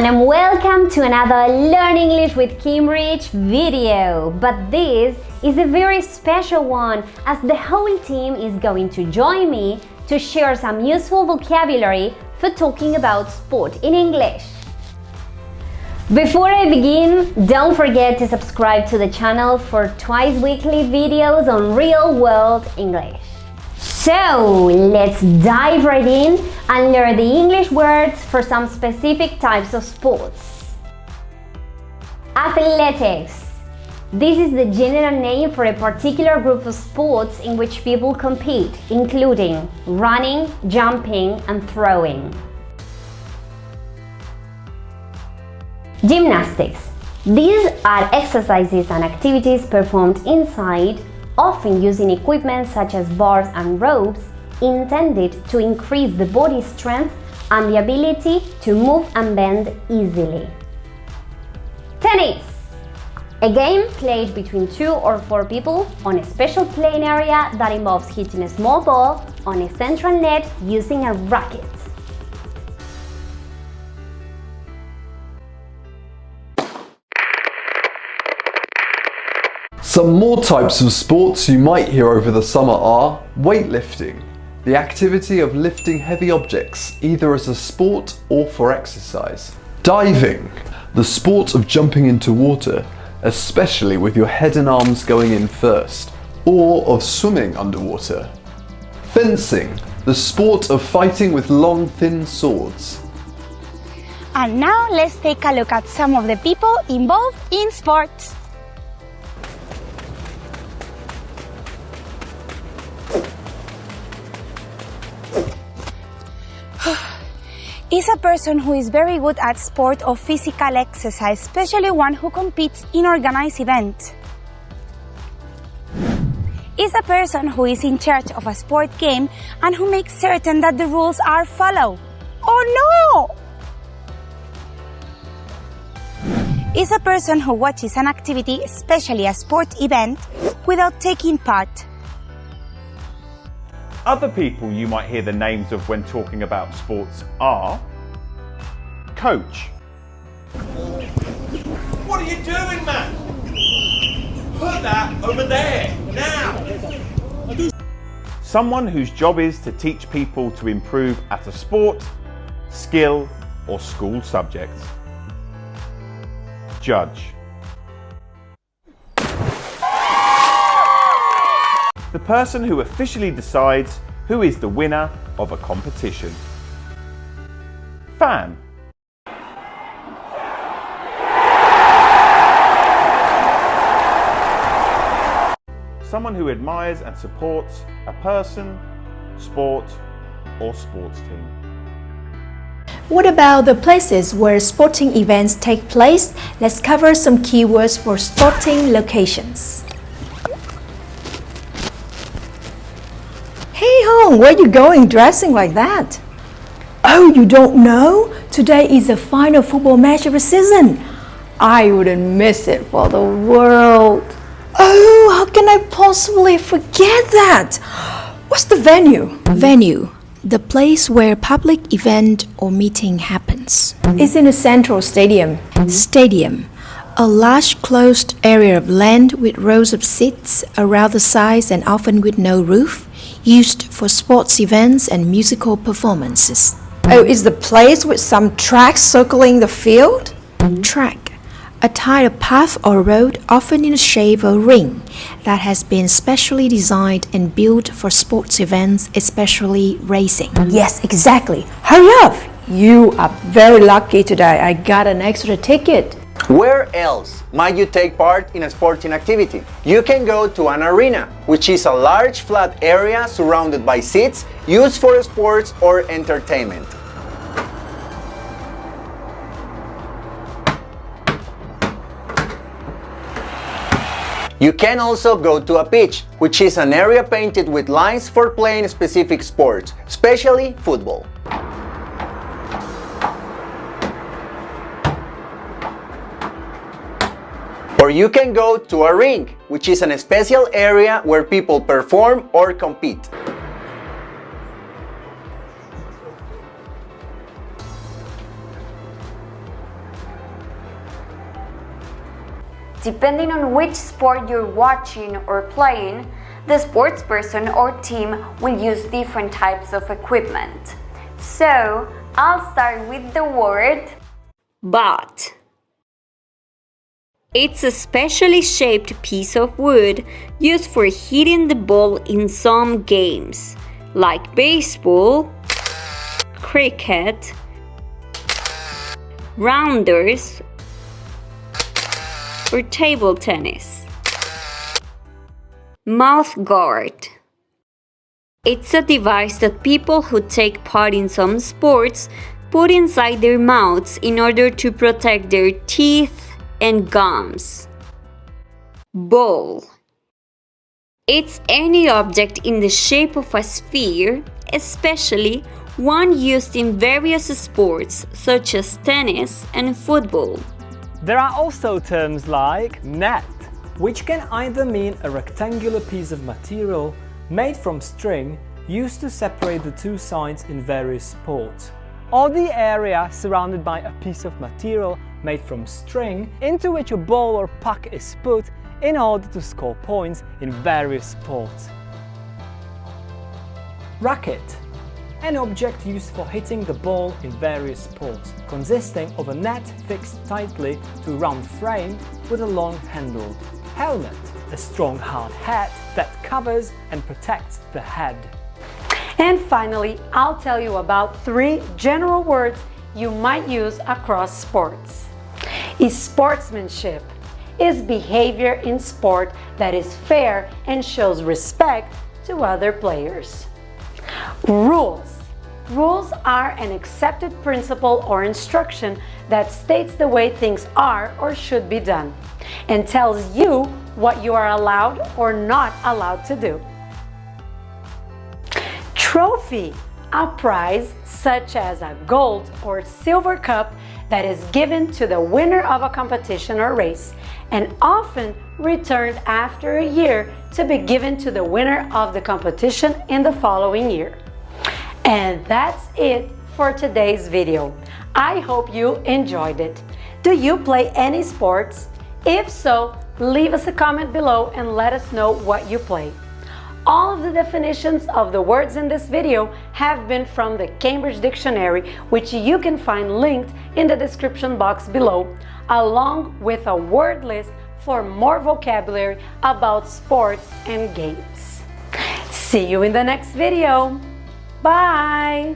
everyone and welcome to another Learn English with Cambridge video. But this is a very special one as the whole team is going to join me to share some useful vocabulary for talking about sport in English. Before I begin, don't forget to subscribe to the channel for twice weekly videos on real world English. So let's dive right in and learn the English words for some specific types of sports. Athletics. This is the general name for a particular group of sports in which people compete, including running, jumping, and throwing. Gymnastics. These are exercises and activities performed inside, often using equipment such as bars and ropes, intended to increase the body's strength and the ability to move and bend easily. Tennis. A game played between 2 or 4 people on a special playing area that involves hitting a small ball on a central net using a racket. Some more types of sports you might hear over the summer are weightlifting, the activity of lifting heavy objects either as a sport or for exercise. Diving, the sport of jumping into water, especially with your head and arms going in first, or of swimming underwater. Fencing, the sport of fighting with long thin swords. And now let's take a look at some of the people involved in sports. Is a person who is very good at sport or physical exercise, especially one who competes in organized events. Is a person who is in charge of a sport game and who makes certain that the rules are followed. Oh no! Is a person who watches an activity, especially a sport event, without taking part. Other people you might hear the names of when talking about sports are coach. What are you doing, man? Put that over there, now! Someone whose job is to teach people to improve at a sport, skill, or school subject. Judge. The person who officially decides who is the winner of a competition. Fan. Someone who admires and supports a person, sport, or sports team. What about the places where sporting events take place? Let's cover some keywords for sporting locations. Hey Hong, where are you going dressing like that? Oh, you don't know? Today is the final football match of the season. I wouldn't miss it for the world. Oh, how can I possibly forget that? What's the venue? Venue, the place where a public event or meeting happens. It's in a central stadium. Stadium, a large closed area of land with rows of seats around the sides and often with no roof, used for sports events and musical performances. Oh, is the place with some tracks circling the field? Track, a type of path or road often in the shape of a ring that has been specially designed and built for sports events, especially racing. Yes, exactly. Hurry up! You are very lucky today. I got an extra ticket. Where else might you take part in a sporting activity? You can go to an arena, which is a large flat area surrounded by seats used for sports or entertainment. You can also go to a pitch, which is an area painted with lines for playing specific sports, especially football. Or you can go to a rink, which is a special area where people perform or compete. Depending on which sport you're watching or playing, the sports person or team will use different types of equipment. So, I'll start with the word bat. It's a specially shaped piece of wood used for hitting the ball in some games, like baseball, cricket, rounders, or table tennis. Mouth guard. It's a device that people who take part in some sports put inside their mouths in order to protect their teeth and gums. Ball. It's any object in the shape of a sphere, especially one used in various sports such as tennis and football. There are also terms like net, which can either mean a rectangular piece of material made from string used to separate the two sides in various sports, or the area surrounded by a piece of material made from string into which a ball or puck is put in order to score points in various sports. Racket. An object used for hitting the ball in various sports, consisting of a net fixed tightly to a round frame with a long handle. Helmet. A strong hard hat that covers and protects the head. And finally, I'll tell you about 3 general words you might use across sports. Is sportsmanship. Is behavior in sport that is fair and shows respect to other players. Rules. Rules are an accepted principle or instruction that states the way things are or should be done and tells you what you are allowed or not allowed to do. Trophy. A prize such as a gold or silver cup that is given to the winner of a competition or race and often returned after a year to be given to the winner of the competition in the following year. And that's it for today's video. I hope you enjoyed it. Do you play any sports? If so, leave us a comment below and let us know what you play. All of the definitions of the words in this video have been from the Cambridge Dictionary, which you can find linked in the description box below, along with a word list for more vocabulary about sports and games. See you in the next video. Bye!